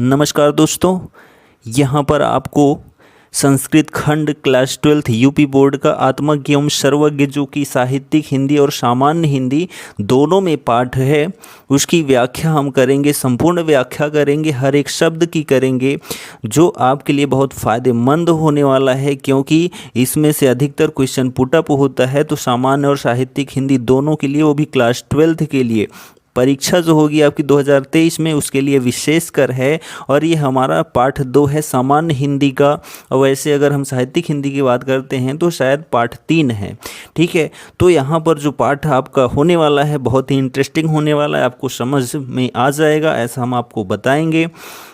नमस्कार दोस्तों, यहाँ पर आपको संस्कृत खंड क्लास 12 यूपी बोर्ड का आत्मज्ञ एवं सर्वज्ञ जो कि साहित्यिक हिंदी और सामान्य हिंदी दोनों में पाठ है, उसकी व्याख्या हम करेंगे। संपूर्ण व्याख्या करेंगे, हर एक शब्द की करेंगे, जो आपके लिए बहुत फ़ायदेमंद होने वाला है, क्योंकि इसमें से अधिकतर क्वेश्चन पुटअप होता है। तो सामान्य और साहित्यिक हिंदी दोनों के लिए, वो भी क्लास 12 के लिए परीक्षा जो होगी आपकी 2023 में, उसके लिए विशेषकर है। और ये हमारा पाठ 2 है सामान्य हिंदी का। और वैसे अगर हम साहित्यिक हिंदी की बात करते हैं तो शायद पाठ 3 है। ठीक है, तो यहाँ पर जो पाठ आपका होने वाला है बहुत ही इंटरेस्टिंग होने वाला है, आपको समझ में आ जाएगा, ऐसा हम आपको बताएंगे।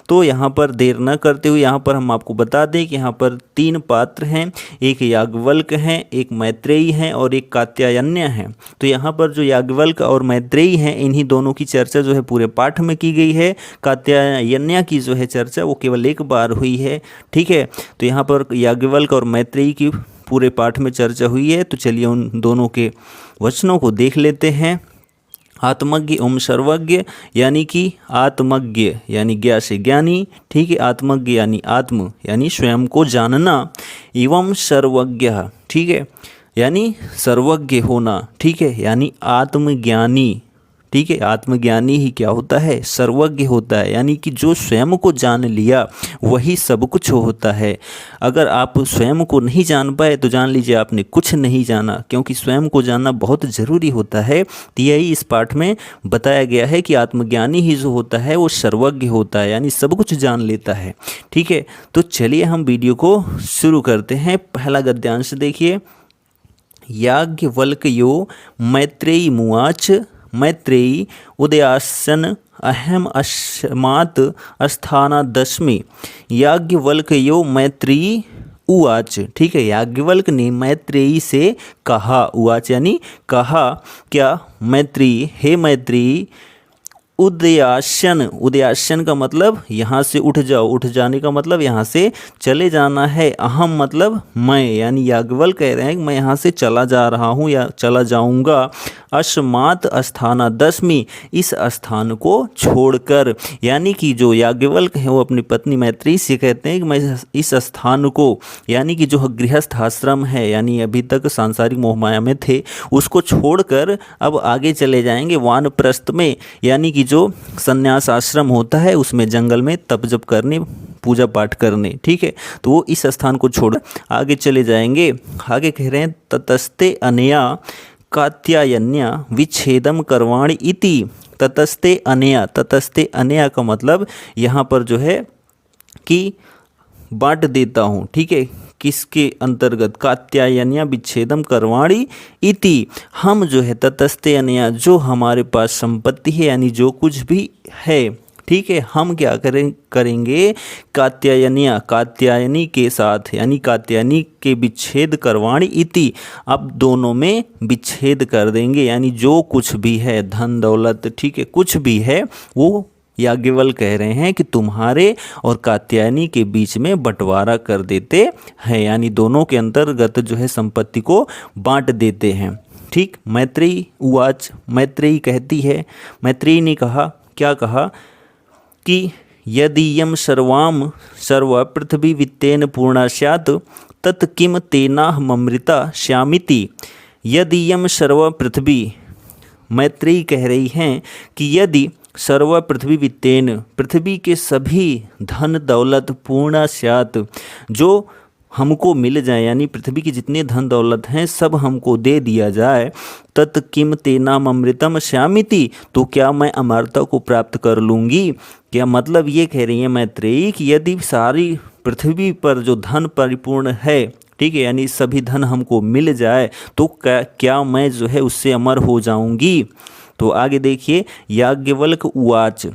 तो यहाँ पर देर न करते हुए यहाँ पर हम आपको बता दें कि यहाँ पर 3 पात्र हैं, एक याज्ञवल्क्य हैं, एक मैत्रेयी हैं और एक कात्यायन्य हैं। तो यहाँ पर जो याज्ञवल्क्य और मैत्रेयी हैं, इन्हीं दोनों की चर्चा जो है पूरे पाठ में की गई है। कात्यायन्य की जो है चर्चा वो केवल एक बार हुई है। ठीक है, तो यहाँ पर याज्ञवल्क्य और मैत्रेयी की पूरे पाठ में चर्चा हुई है। तो चलिए उन दोनों के वचनों को देख लेते हैं। आत्मज्ञ एवं सर्वज्ञ यानी कि आत्मज्ञ यानी ज्ञा से ज्ञानी। ठीक है, आत्मज्ञ यानी आत्म यानी स्वयं को जानना, एवं सर्वज्ञ, ठीक है, यानी सर्वज्ञ होना। ठीक है, यानी आत्मज्ञानी। ठीक है, आत्मज्ञानी ही क्या होता है? सर्वज्ञ होता है, यानी कि जो स्वयं को जान लिया वही सब कुछ होता है। अगर आप स्वयं को नहीं जान पाए तो जान लीजिए आपने कुछ नहीं जाना, क्योंकि स्वयं को जानना बहुत ज़रूरी होता है। तो यही इस पाठ में बताया गया है कि आत्मज्ञानी ही जो होता है वो सर्वज्ञ होता है, यानी सब कुछ जान लेता है। ठीक है, तो चलिए हम वीडियो को शुरू करते हैं। पहला गद्यांश देखिए। याज्ञवल्क्यो मैत्रेयी मुआच मैत्रेयी उदयासन अहम अस्मात् स्थानादस्मि। याज्ञवल्क्यो मैत्रेयी उवाच। ठीक है, याज्ञवल्क्य ने मैत्रेयी से कहा, उवाच यानी कहा, क्या? मैत्रेयी, हे मैत्रेयी, उदयासन, उदयासन का मतलब यहाँ से उठ जाओ, उठ जाने का मतलब यहाँ से चले जाना है। अहम मतलब मैं, यानी याज्ञवल्क्य कह रहे हैं कि मैं यहाँ से चला जा रहा हूँ या चला जाऊँगा। अस्मात् स्थानादस्मि, इस स्थान को छोड़कर, यानी कि जो याज्ञवल्क्य है वो अपनी पत्नी मैत्रेयी से कहते हैं कि मैं इस स्थान को, यानी कि जो गृहस्थ आश्रम है, यानी अभी तक सांसारिक मोहमाया में थे, उसको छोड़कर अब आगे चले जाएंगे वानप्रस्थ में, यानी कि जो संन्यास आश्रम होता है उसमें, जंगल में तप जप करने, पूजा पाठ करने। ठीक है, तो वो इस स्थान को छोड़ आगे चले जाएंगे। आगे कह रहे हैं ततस्ते अनया कात्यायन्या विच्छेदम करवाणि इति। ततस्ते अनया, ततस्ते अनया का मतलब यहाँ पर जो है कि बांट देता हूँ। ठीक है, किसके अंतर्गत? कात्यायन्या विच्छेदम करवाणि इति। हम जो है ततस्ते अनया, जो हमारे पास संपत्ति है, यानी जो कुछ भी है, ठीक है, हम क्या करेंगे? कात्यायनिया, कात्यायनी के साथ, यानी कात्यायनी के विच्छेद करवाणि इति, अब दोनों में विच्छेद कर देंगे, यानी जो कुछ भी है, धन दौलत, ठीक है, कुछ भी है, वो याज्ञवल्क्य कह रहे हैं कि तुम्हारे और कात्यायनी के बीच में बंटवारा कर देते हैं, यानी दोनों के अंतर्गत जो है संपत्ति को बांट देते हैं। ठीक, मैत्रेयी उवाच, मैत्रेयी कहती है, मैत्रेयी ने कहा, क्या कहा? कि यदीयं सर्वां सर्व पृथ्वी वित्तेन पूर्णा स्यात् तत् किम तेनाहमृता श्यामिति। यदीयं सर्व पृथ्वी, मैत्रेयी कह रही हैं कि यदि सर्व पृथ्वी वित्तेन, पृथ्वी के सभी धन दौलत पूर्णा स्यात्, जो हमको मिल जाए, यानी पृथ्वी की जितने धन दौलत हैं सब हमको दे दिया जाए, तत् किम तेनाम अमृतम श्यामिति, तो क्या मैं अमरता को प्राप्त कर लूँगी? क्या मतलब ये कह रही है मैत्रेयी कि यदि सारी पृथ्वी पर जो धन परिपूर्ण है, ठीक है, यानी सभी धन हमको मिल जाए, तो क्या मैं जो है उससे अमर हो जाऊँगी? तो आगे देखिए, याज्ञवल्क्य उवाच,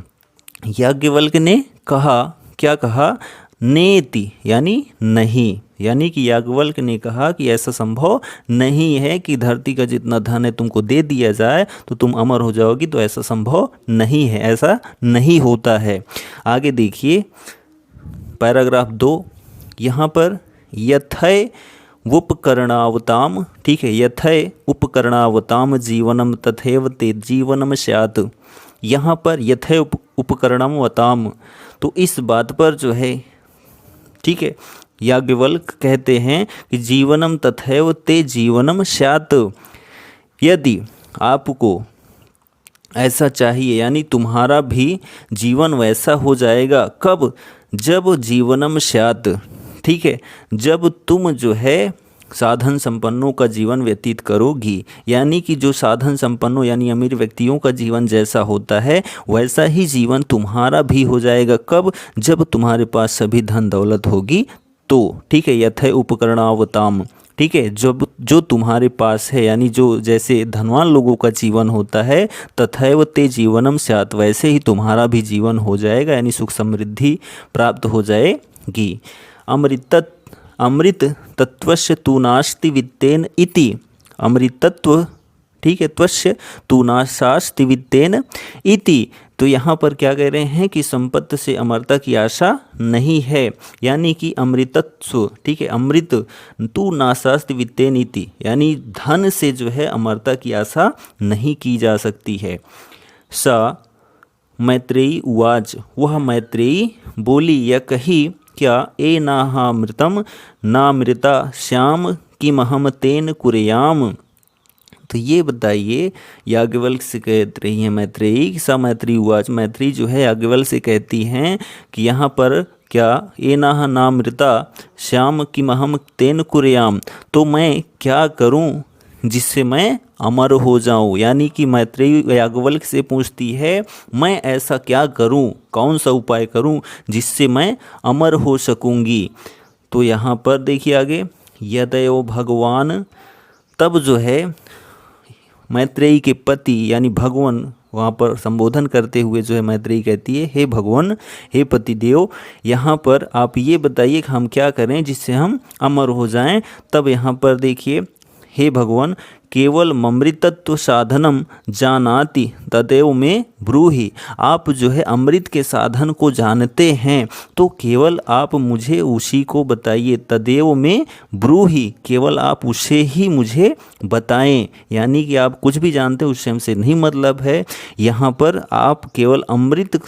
याज्ञवल्क्य ने कहा, क्या कहा? नेति, यानी नहीं, यानी कि याज्ञवल्क्य ने कहा कि ऐसा संभव नहीं है कि धरती का जितना धन है तुमको दे दिया जाए तो तुम अमर हो जाओगी, तो ऐसा संभव नहीं है, ऐसा नहीं होता है। आगे देखिए पैराग्राफ 2, यहाँ पर यथय उपकरणावताम, ठीक है, यथय उपकरणावताम जीवनम तथैव ते जीवनम स्यात्। यहाँ पर यथय उपकरणम वताम, तो इस बात पर जो है, ठीक है, याज्ञवल्क्य कहते हैं कि जीवनम तथैव ते जीवनम स्यात्। यदि आपको ऐसा चाहिए, यानी तुम्हारा भी जीवन वैसा हो जाएगा, कब? जब जीवनम स्यात्, ठीक है, जब तुम जो है साधन संपन्नों का जीवन व्यतीत करोगी। यानी कि जो साधन संपन्नों यानी अमीर व्यक्तियों का जीवन जैसा होता है वैसा ही जीवन तुम्हारा भी हो जाएगा। कब? जब तुम्हारे पास सभी धन दौलत होगी तो, ठीक है, यथै उपकरणावताम, ठीक है, जब जो तुम्हारे पास है, यानी जो जैसे धनवान लोगों का जीवन होता है, तथैव ते जीवनम स्यात्, वैसे ही तुम्हारा भी जीवन हो जाएगा, यानी सुख समृद्धि प्राप्त हो जाएगी। अमृत तत्वस्य तु नास्ति वित्तेन इति, अमृतत्व, ठीक है, त्वस्य तु नास्ति वित्तेन इति। तो यहाँ पर क्या कह रहे हैं कि संपत्ति से अमरता की आशा नहीं है, यानी कि अमृतत्व, ठीक है, अमृत तु नास्ति वित्तेन इति, यानी धन से जो है अमरता की आशा नहीं की जा सकती है। सा मैत्रेयी उवाच, वह मैत्रेयी बोली या कही, क्या? ए नाहामृतम नामृता श्याम किमहम तेन कुर्याम। तो ये बताइए, याज्ञवल्क्य से कह रही हैं मैत्रेयी, सा मैत्रेयी उवाच, मैत्रेयी जो है याज्ञवल्क्य से कहती हैं कि यहाँ पर क्या? ए नाह नामृता श्याम किमहम तेन कुर्याम, तो मैं क्या करूँ जिससे मैं अमर हो जाऊं। यानी कि मैत्रेयी याज्ञवल्क्य से पूछती है, मैं ऐसा क्या करूं, कौन सा उपाय करूं जिससे मैं अमर हो सकूंगी। तो यहाँ पर देखिए आगे, यदयो भगवान, तब जो है मैत्रेयी के पति यानी भगवान, वहाँ पर संबोधन करते हुए जो है मैत्रेयी कहती है, हे भगवान, हे पतिदेव, यहाँ पर आप ये बताइए कि हम क्या करें जिससे हम अमर हो जाएं। तब यहाँ पर देखिए, हे भगवान, केवल ममृतत्व साधनम जानाति तदेव में ब्रूहि, आप जो है अमृत के साधन को जानते हैं तो केवल आप मुझे उसी को बताइए। तदेव में ब्रूहि, केवल आप उसे ही मुझे बताएं, यानी कि आप कुछ भी जानते हैं उससे हमसे नहीं मतलब है। यहाँ पर आप केवल अमृत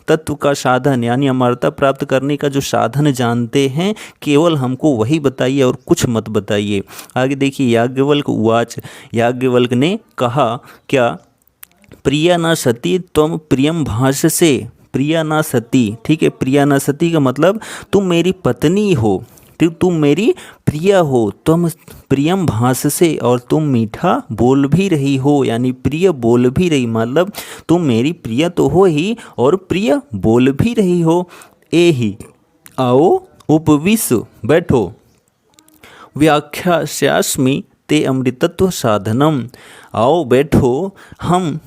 तत्व का साधन यानी अमरता प्राप्त करने का जो साधन जानते हैं, केवल हमको वही बताइए और कुछ मत बताइए। आगे देखिए, याज्ञवल्क्य उवाच, याज्ञवल्क्य ने कहा, क्या? प्रिया न सती त्वम प्रियम भाषसे, प्रिया न सती, ठीक है, प्रिया न सती का मतलब तुम मेरी पत्नी हो, तुम मेरी प्रिय हो, तुम प्रियम भाषसे, और तुम मीठा बोल भी रही हो, यानी प्रिय बोल भी रही, मतलब तुम मेरी प्रिय तो हो ही और प्रिय बोल भी रही हो। ए ही आओ उपविश बैठो, व्याख्यास्यास्मि ते अमृतत्व साधनम, आओ बैठो, हम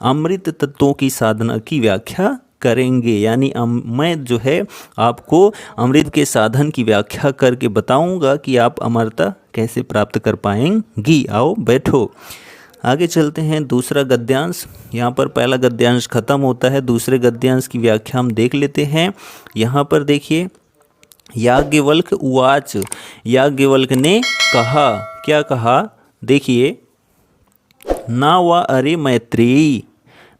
अमृत तत्वों की साधना की व्याख्या करेंगे, यानी मैं जो है आपको अमृत के साधन की व्याख्या करके बताऊंगा कि आप अमरता कैसे प्राप्त कर पाएंगी। आओ बैठो। आगे चलते हैं, दूसरा गद्यांश। यहाँ पर पहला गद्यांश खत्म होता है, दूसरे गद्यांश की व्याख्या हम देख लेते हैं। यहाँ पर देखिए, याज्ञवल्क्य उवाच, याज्ञवल्क्य ने कहा, क्या कहा? देखिए, ना वा अरे मैत्रेयी,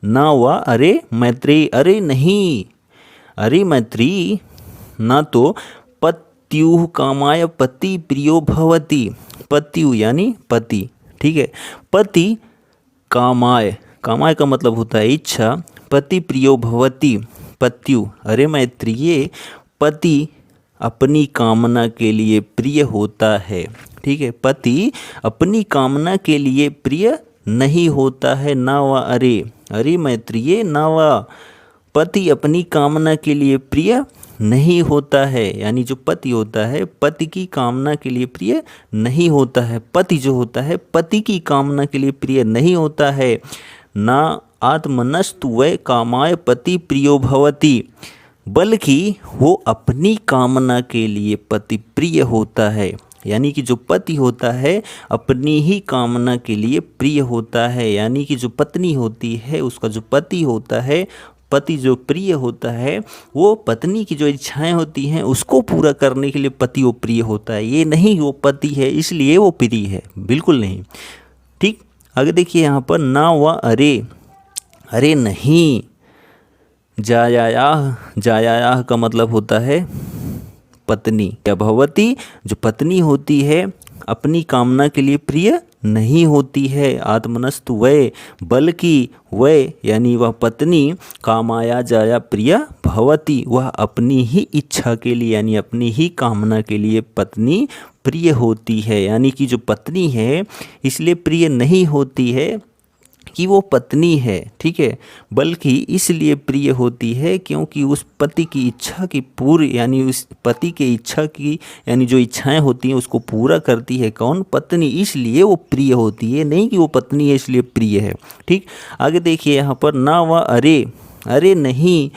ना वा अरे मैत्रेयी, अरे नहीं, अरे मैत्रेयी, ना तो पत्युः कामाय पति प्रियो भवति, पत्यु यानी पति, ठीक है, पति कामाय, कामाय का मतलब होता है इच्छा, पति प्रियो भवति पत्यु, अरे मैत्रेयी, पति अपनी कामना के लिए प्रिय होता है, ठीक है, पति अपनी कामना के लिए प्रिय नहीं होता है। ना वा अरे, अरे मैत्रेयी, ना वा, पति अपनी कामना के लिए प्रिय नहीं होता है, यानी जो पति होता है पति की कामना के लिए प्रिय नहीं होता है, पति जो होता है पति की कामना के लिए प्रिय नहीं होता है। ना आत्मनस्तु वै कामाय पति प्रियो भवति, बल्कि वो अपनी कामना के लिए पति प्रिय होता है, यानी कि जो पति होता है अपनी ही कामना के लिए प्रिय होता है, यानी कि जो पत्नी होती है उसका जो पति होता है, पति जो प्रिय होता है, वो पत्नी की जो इच्छाएं होती हैं उसको पूरा करने के लिए पति वो प्रिय होता है, ये नहीं वो पति है इसलिए वो प्रिय है, बिल्कुल नहीं। ठीक, आगे देखिए यहाँ पर, ना व अरे, अरे नहीं, जायायाह, जायायाह का मतलब होता है पत्नी। या भवती, जो पत्नी होती है अपनी कामना के लिए प्रिय नहीं होती है। आत्मनस्तु वै, बल्कि वै यानी वह पत्नी कामाया जाया प्रिय भवती, वह अपनी ही इच्छा के लिए यानी अपनी ही कामना के लिए पत्नी प्रिय होती है। यानी कि जो पत्नी है इसलिए प्रिय नहीं होती है कि वो पत्नी है, ठीक है, बल्कि इसलिए प्रिय होती है क्योंकि उस पति की इच्छा की पूरी यानी उस पति के इच्छा की यानी जो इच्छाएं होती हैं उसको पूरा करती है कौन? पत्नी। इसलिए वो प्रिय होती है, नहीं कि वो पत्नी है इसलिए प्रिय है। ठीक, आगे देखिए यहाँ पर ना व अरे, अरे नहीं,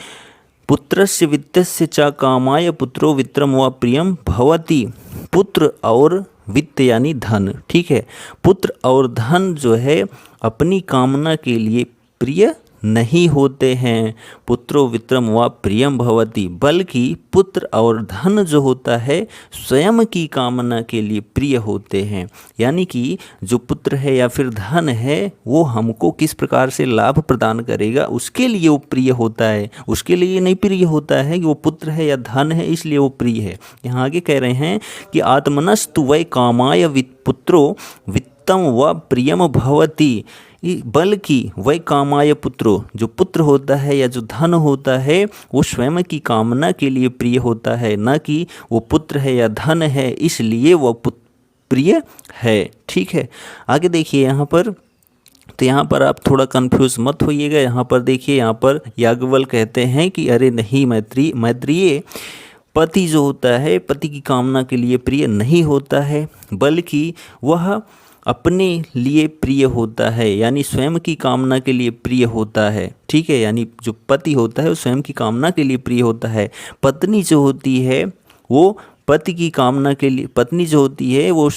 पुत्रस्य वित्तस्य च कामाय पुत्रो वित्रम व प्रियम भवति। पुत्र और वित्त यानी धन, ठीक है, पुत्र और धन जो है अपनी कामना के लिए प्रिय नहीं होते हैं। पुत्रो वित्रम व प्रियम भवति, बल्कि पुत्र और धन जो होता है स्वयं की कामना के लिए प्रिय होते हैं। यानी कि जो पुत्र है या फिर धन है वो हमको किस प्रकार से लाभ प्रदान करेगा उसके लिए वो प्रिय होता है, उसके लिए नहीं प्रिय होता है कि वो पुत्र है या धन है इसलिए वो प्रिय है। यहाँ आगे कह रहे हैं कि आत्मनस्तु वै कामाय पुत्रो वित्तम व प्रियम भवति, बल्कि वै कामाय पुत्रो, जो पुत्र होता है या जो धन होता है वो स्वयं की कामना के लिए प्रिय होता है, न कि वो पुत्र है या धन है इसलिए वो प्रिय है। ठीक है, आगे देखिए यहाँ पर, तो यहाँ पर आप थोड़ा कंफ्यूज मत होइएगा। यहाँ पर देखिए, यहाँ पर याज्ञवल्क्य कहते हैं कि अरे नहीं मैत्रेयी, पति जो होता है पति की कामना के लिए प्रिय नहीं होता है, बल्कि वह अपने लिए प्रिय होता है, यानी स्वयं की कामना के लिए प्रिय होता है। ठीक है, यानी जो पति होता है वो स्वयं की कामना के लिए प्रिय होता है। पत्नी जो होती है वो पति की कामना के लिए, पत्नी जो होती है वो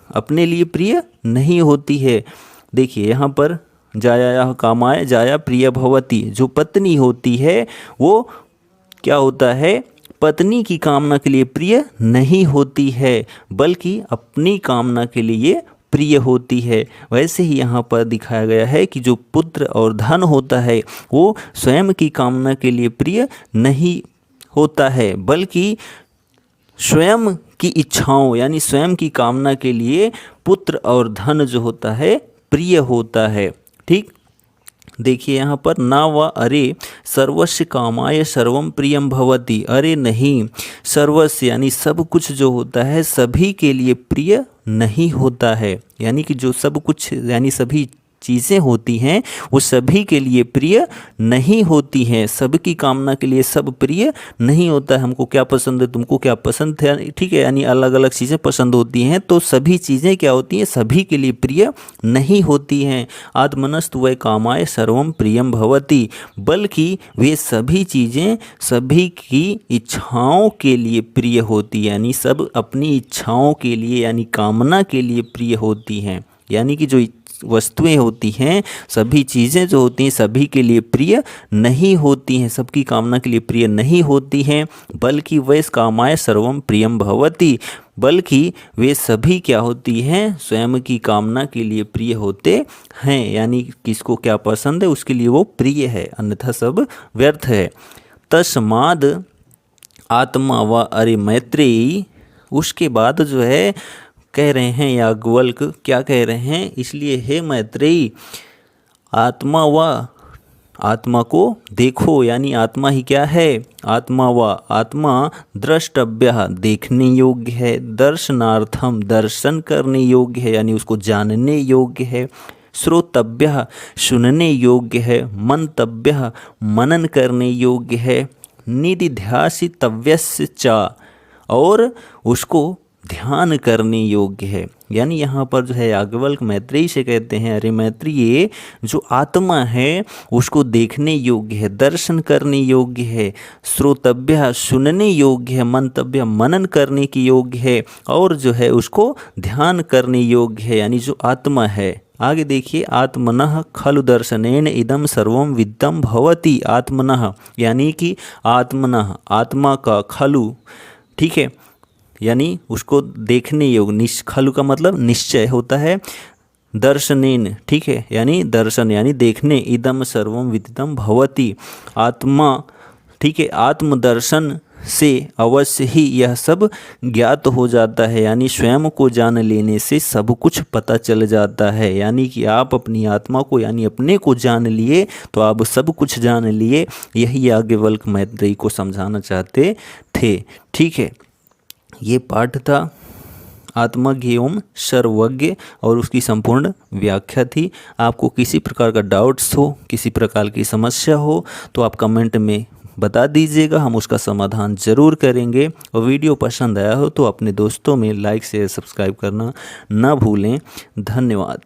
अपने लिए प्रिय नहीं होती है। देखिए यहाँ पर जाया कामाय जाया प्रिय भवति, जो पत्नी होती है वो क्या होता है? पत्नी की कामना के लिए प्रिय नहीं होती है, बल्कि अपनी कामना के लिए प्रिय होती है। वैसे ही यहाँ पर दिखाया गया है कि जो पुत्र और धन होता है वो स्वयं की कामना के लिए प्रिय नहीं होता है, बल्कि स्वयं की इच्छाओं यानी स्वयं की कामना के लिए पुत्र और धन जो होता है प्रिय होता है। ठीक, देखिए यहाँ पर ना व अरे सर्वस्य कामाय सर्वम प्रियम भवति, अरे नहीं, सर्वस्य यानी सब कुछ जो होता है सभी के लिए प्रिय नहीं होता है। यानी कि जो सब कुछ यानी सभी चीज़ें होती हैं वो सभी के लिए प्रिय नहीं होती हैं, सबकी कामना के लिए सब प्रिय नहीं होता है। हमको क्या पसंद है, तुमको क्या पसंद है, ठीक है, यानी अलग अलग चीज़ें पसंद होती हैं, तो सभी चीज़ें क्या होती हैं, सभी के लिए प्रिय नहीं होती हैं। आत्मनस्तु वै कामाय सर्वम प्रियम भवति, बल्कि वे सभी चीज़ें सभी की इच्छाओं के लिए प्रिय होती, यानी सब अपनी इच्छाओं के लिए यानी कामना के लिए प्रिय होती हैं। यानी कि जो वस्तुएं होती हैं, सभी चीज़ें जो होती हैं सभी के लिए प्रिय नहीं होती हैं, सबकी कामना के लिए प्रिय नहीं होती हैं, बल्कि वै कामाय सर्वम प्रियम भवति, बल्कि वे सभी क्या होती हैं, स्वयं की कामना के लिए प्रिय होते हैं। यानी किसको क्या पसंद है उसके लिए वो प्रिय है, अन्यथा सब व्यर्थ है। तस्माद आत्मा व अरे मैत्रेयी, उसके बाद जो है कह रहे हैं याज्ञवल्क्य, क्या कह रहे हैं, इसलिए हे मैत्रेयी आत्मा व, आत्मा को देखो, यानी आत्मा ही क्या है, आत्मा व, आत्मा द्रष्टव्य देखने योग्य है, दर्शनार्थम दर्शन करने योग्य है यानी उसको जानने योग्य है, श्रोतव्य सुनने योग्य है, मंतव्य मनन करने योग्य है, निदिध्यासितव्यस्य च, और उसको ध्यान करने योग्य है। यानी यहाँ पर जो है याज्ञवल्क्य मैत्रेयी से कहते हैं अरे मैत्रेयी, जो आत्मा है उसको देखने योग्य है, दर्शन करने योग्य है, श्रोतव्य सुनने योग्य है, मंतव्य मनन करने की योग्य है, और जो है उसको ध्यान करने योग्य है, यानी जो आत्मा है। आगे देखिए, आत्मनः खलु दर्शनेन इदम सर्वम विद्यम भवति, आत्मनः यानी कि आत्मनः आत्मा का, खलु ठीक है, यानी उसको देखने योग्य, खलु का मतलब निश्चय होता है, दर्शनेन ठीक है, यानी दर्शन यानी देखने, इदम सर्वम विदितम भवति, आत्मा ठीक है। आत्मदर्शन से अवश्य ही यह सब ज्ञात हो जाता है, यानी स्वयं को जान लेने से सब कुछ पता चल जाता है। यानी कि आप अपनी आत्मा को यानी अपने को जान लिए तो आप सब कुछ जान लिए। यही याज्ञवल्क्य मैत्रेयी को समझाना चाहते थे। ठीक है, ये पाठ था आत्मज्ञ एवं सर्वज्ञ और उसकी संपूर्ण व्याख्या थी। आपको किसी प्रकार का डाउट्स हो, किसी प्रकार की समस्या हो तो आप कमेंट में बता दीजिएगा, हम उसका समाधान ज़रूर करेंगे। और वीडियो पसंद आया हो तो अपने दोस्तों में लाइक शेयर सब्सक्राइब करना ना भूलें। धन्यवाद।